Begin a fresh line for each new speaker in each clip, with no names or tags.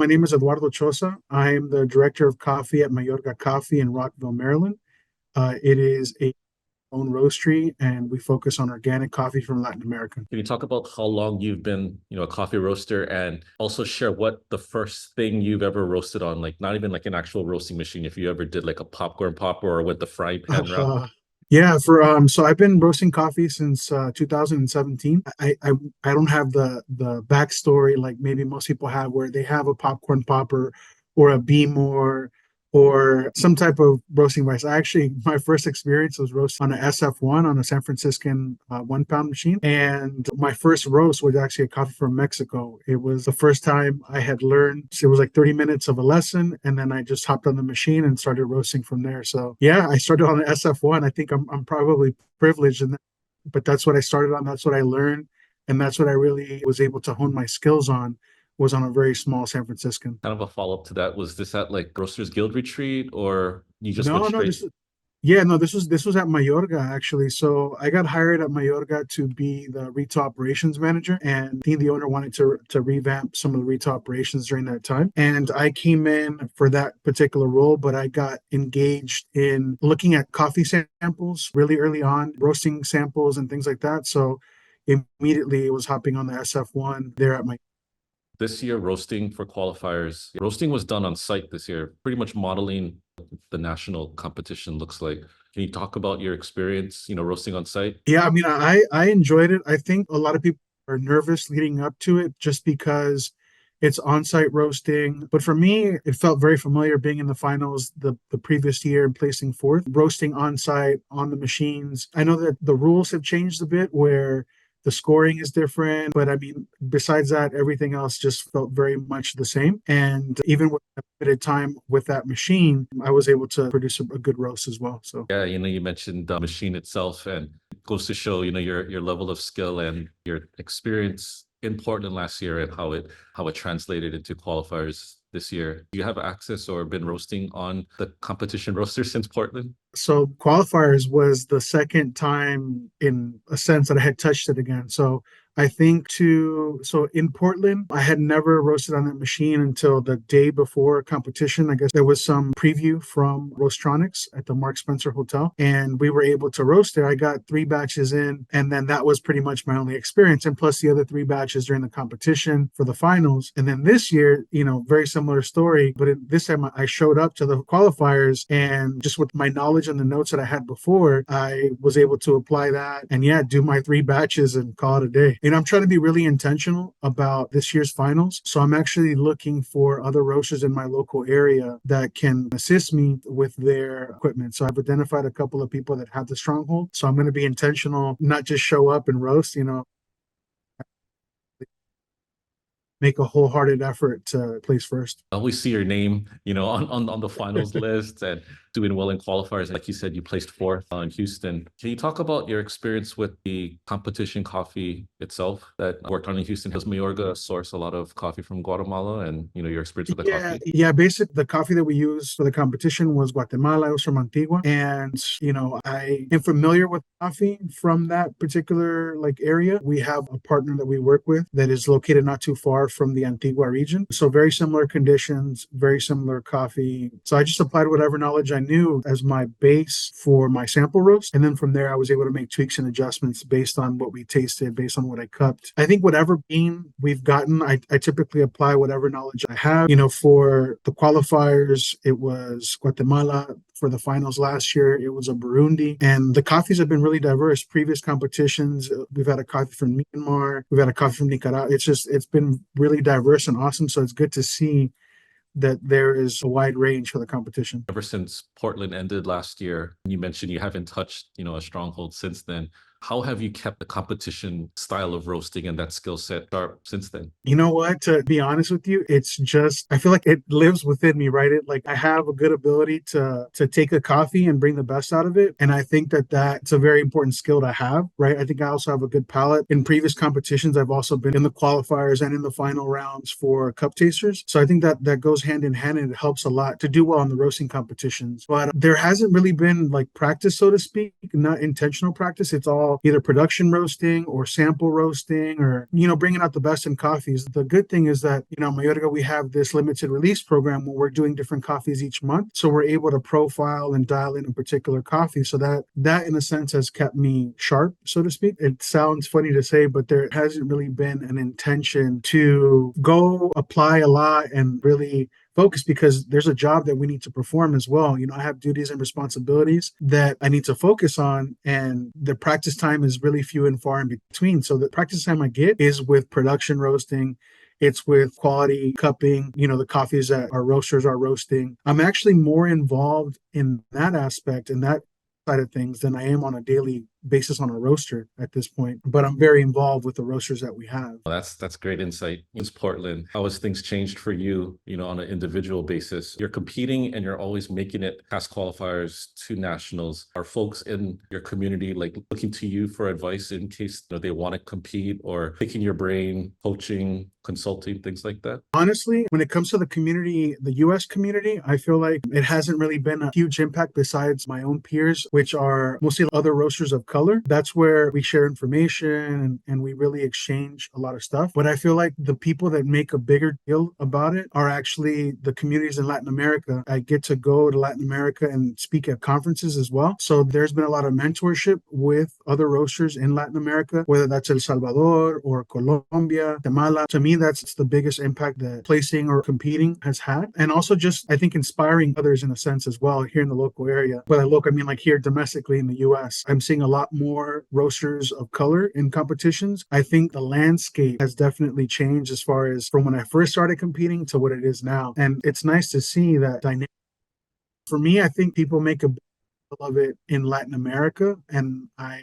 My name is Eduardo Choza. I am the director of coffee at Mayorga Coffee in Rockville, Maryland. It is a own roastery, and we focus on organic coffee from Latin America.
Can you talk about how long you've been, a coffee roaster, and also share what the first thing you've ever roasted on, like not even like an actual roasting machine, if you ever did like a popcorn popper or with the frying pan route?
Uh, yeah, for so I've been roasting coffee since 2017. I don't have the backstory like maybe most people have, where they have a popcorn popper or a beamer or some type of roasting device. I actually, my first experience was roasting on a SF1 on a San Franciscan 1 pound machine. And my first roast was actually a coffee from Mexico. It was the first time I had learned. It was like 30 minutes of a lesson. And then I just hopped on the machine and started roasting from there. So yeah, I started on an SF1. I think I'm probably privileged in that, but that's what I started on. That's what I learned. And that's what I really was able to hone my skills on, was on a very small San Franciscan.
Kind of a follow-up to that, was this at like Roasters Guild retreat or you just went
No, no,
straight?
this is yeah, no, this was at Mayorga actually. So I got hired at Mayorga to be the retail operations manager, and the owner wanted to revamp some of the retail operations during that time. And I came in for that particular role, but I got engaged in looking at coffee samples really early on, roasting samples and things like that. So immediately it was hopping on the SF1 there at my.
This year, roasting for qualifiers, roasting was done on site this year, pretty much modeling the national competition looks like. Can you talk about your experience, roasting on site?
Yeah, I mean, I enjoyed it. I think a lot of people are nervous leading up to it just because it's on-site roasting. But for me, it felt very familiar being in the finals the previous year and placing fourth, roasting on-site on the machines. I know that the rules have changed a bit where the scoring is different, but I mean, besides that, everything else just felt very much the same. And even with limited time with that machine, I was able to produce a good roast as well. So
Yeah, you mentioned the machine itself, and it goes to show, your level of skill and your experience in Portland last year and how it translated into qualifiers this year. Do you have access or been roasting on the competition roaster since Portland?
So qualifiers was the second time in a sense that I had touched it again. So I think so in Portland, I had never roasted on that machine until the day before competition. I guess there was some preview from Roastronics at the Mark Spencer Hotel, and we were able to roast there. I got 3 batches in, and then that was pretty much my only experience. And plus the other 3 batches during the competition for the finals. And then this year, very similar story, but this time I showed up to the qualifiers, and just with my knowledge and the notes that I had before, I was able to apply that and do my 3 batches and call it a day. I'm trying to be really intentional about this year's finals. So I'm actually looking for other roasters in my local area that can assist me with their equipment. So I've identified a couple of people that have the stronghold. So I'm going to be intentional, not just show up and roast, make a wholehearted effort to place first.
I always see your name, on the finals list and doing well in qualifiers. Like you said, you placed fourth in Houston. Can you talk about your experience with the competition coffee itself that worked on in Houston? Because Mayorga source a lot of coffee from Guatemala, and your experience with the
Yeah,
coffee.
yeah. Basically, the coffee that we used for the competition was Guatemala. It was from Antigua, and I am familiar with coffee from that particular area. We have a partner that we work with that is located not too far from the Antigua region, so very similar conditions, very similar coffee. So I just applied whatever knowledge I knew as my base for my sample roast, and then from there I was able to make tweaks and adjustments based on what we tasted, based on what I cupped. I think whatever bean we've gotten, I typically apply whatever knowledge I have. For the qualifiers, it was Guatemala. For the finals last year, it was a Burundi. And the coffees have been really diverse. Previous competitions, we've had a coffee from Myanmar, we've had a coffee from Nicaragua. It's been really diverse and awesome. So it's good to see that there is a wide range for the competition.
Ever since Portland ended last year, you mentioned you haven't touched, a stronghold since then. How have you kept the competition style of roasting and that skill set sharp since then?
You know what? To be honest with you, it's just I feel like it lives within me, right? I have a good ability to take a coffee and bring the best out of it, and I think that that's a very important skill to have, right? I think I also have a good palate. In previous competitions, I've also been in the qualifiers and in the final rounds for cup tasters, so I think that goes hand in hand, and it helps a lot to do well in the roasting competitions. But there hasn't really been practice, so to speak, not intentional practice. It's all involve either production roasting or sample roasting or, bringing out the best in coffees. The good thing is that, Mayorga, we have this limited release program where we're doing different coffees each month. So we're able to profile and dial in a particular coffee. So that in a sense has kept me sharp, so to speak. It sounds funny to say, but there hasn't really been an intention to go apply a lot and really focus, because there's a job that we need to perform as well. I have duties and responsibilities that I need to focus on, and the practice time is really few and far in between. So the practice time I get is with production roasting. It's with quality cupping, the coffees that our roasters are roasting. I'm actually more involved in that aspect and that side of things than I am on a daily basis on a roaster at this point, but I'm very involved with the roasters that we have.
Well, that's great insight. It's Portland. How has things changed for you, on an individual basis? You're competing and you're always making it past qualifiers to nationals. Are folks in your community like looking to you for advice in case they want to compete, or picking your brain, coaching, consulting, things like that?
Honestly, when it comes to the community, the US community, I feel like it hasn't really been a huge impact besides my own peers, which are mostly other roasters of color. That's where we share information and we really exchange a lot of stuff. But I feel like the people that make a bigger deal about it are actually the communities in Latin America. I get to go to Latin America and speak at conferences as well. So there's been a lot of mentorship with other roasters in Latin America, whether that's El Salvador or Colombia, Guatemala. To me, that's the biggest impact that placing or competing has had. And also just, I think, inspiring others in a sense as well here in the local area. By local, I mean like here domestically in the US. I'm seeing a lot more roasters of color in competitions. I think the landscape has definitely changed as far as from when I first started competing to what it is now. And it's nice to see that dynamic. For me, I think people make a of it in Latin America. And I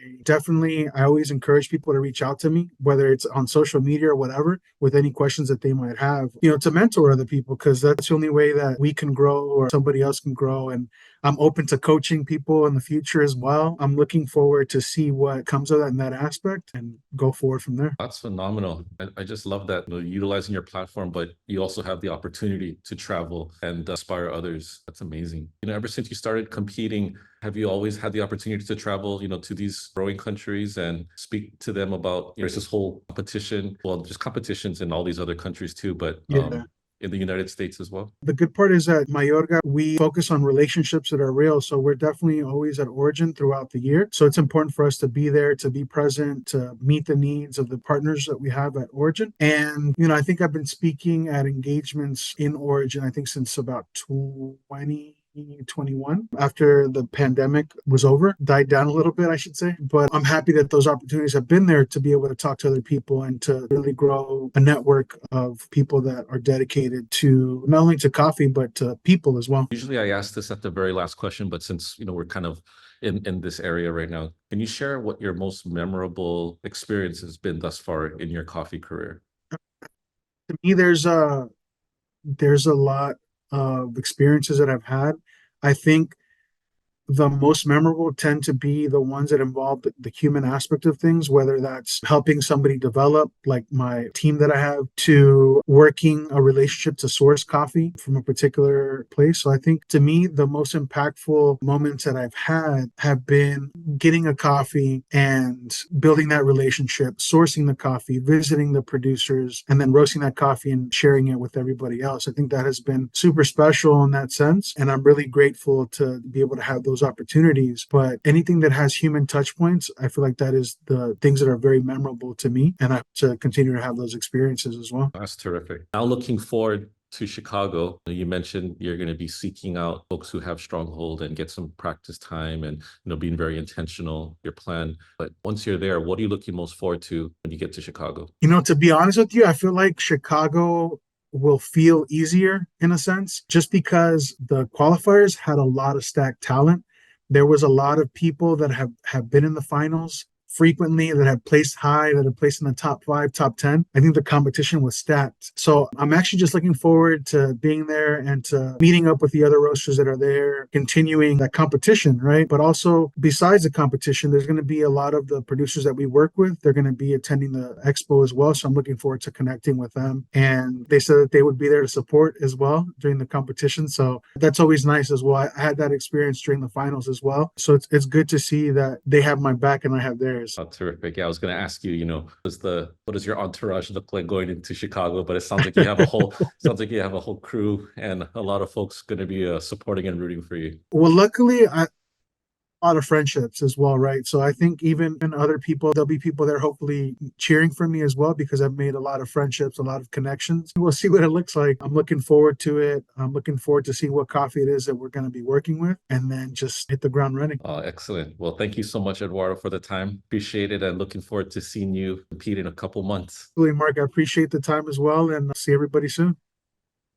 always encourage people to reach out to me, whether it's on social media or whatever, with any questions that they might have, to mentor other people, because that's the only way that we can grow or somebody else can grow. And I'm open to coaching people in the future as well. I'm looking forward to see what comes of that in that aspect and go forward from there.
That's phenomenal. I just love that, utilizing your platform, but you also have the opportunity to travel and inspire others. That's amazing. Ever since you started competing, have you always had the opportunity to travel, to these growing countries and speak to them about, there's this whole competition, well, there's competitions in all these other countries too, but
Yeah.
in the United States as well?
The good part is that Mayorga, we focus on relationships that are real. So we're definitely always at Origin throughout the year. So it's important for us to be there, to be present, to meet the needs of the partners that we have at Origin. And, I think I've been speaking at engagements in Origin, I think since about 2021, after the pandemic was over, died down a little bit, I should say. But I'm happy that those opportunities have been there to be able to talk to other people and to really grow a network of people that are dedicated to not only to coffee, but to people as well.
Usually I ask this at the very last question, but since, we're kind of in this area right now, can you share what your most memorable experience has been thus far in your coffee career?
To me, there's a lot of experiences that I've had. I think the most memorable tend to be the ones that involve the human aspect of things, whether that's helping somebody develop, like my team that I have, to working a relationship to source coffee from a particular place. So I think to me, the most impactful moments that I've had have been getting a coffee and building that relationship, sourcing the coffee, visiting the producers, and then roasting that coffee and sharing it with everybody else. I think that has been super special in that sense. And I'm really grateful to be able to have those opportunities. But anything that has human touch points, I feel like that is the things that are very memorable to me. And I hope to continue to have those experiences as well.
That's terrific. Now looking forward to Chicago, you mentioned you're going to be seeking out folks who have stronghold and get some practice time and, being very intentional, your plan. But once you're there, what are you looking most forward to when you get to Chicago?
To be honest with you, I feel like Chicago will feel easier in a sense, just because the qualifiers had a lot of stacked talent. There was a lot of people that have been in the finals frequently, that have placed high, that have placed in the top 5, top 10. I think the competition was stacked. So I'm actually just looking forward to being there and to meeting up with the other roasters that are there, continuing that competition, right? But also besides the competition, there's going to be a lot of the producers that we work with. They're going to be attending the Expo as well. So I'm looking forward to connecting with them. And they said that they would be there to support as well during the competition. So that's always nice as well. I had that experience during the finals as well. So it's good to see that they have my back and I have theirs. years.
Oh, terrific. Yeah, I was going to ask you, what does your entourage look like going into Chicago? But it sounds like you have a whole crew and a lot of folks going to be supporting and rooting for you.
Well, luckily, a lot of friendships as well, right? So I think even in other people, there'll be people there hopefully cheering for me as well because I've made a lot of friendships, a lot of connections. We'll see what it looks like. I'm looking forward to it. I'm looking forward to seeing what coffee it is that we're going to be working with and then just hit the ground running.
Excellent. Well, thank you so much, Eduardo, for the time. Appreciate it and looking forward to seeing you compete in a couple months.
Really, Mark, I appreciate the time as well and see everybody soon.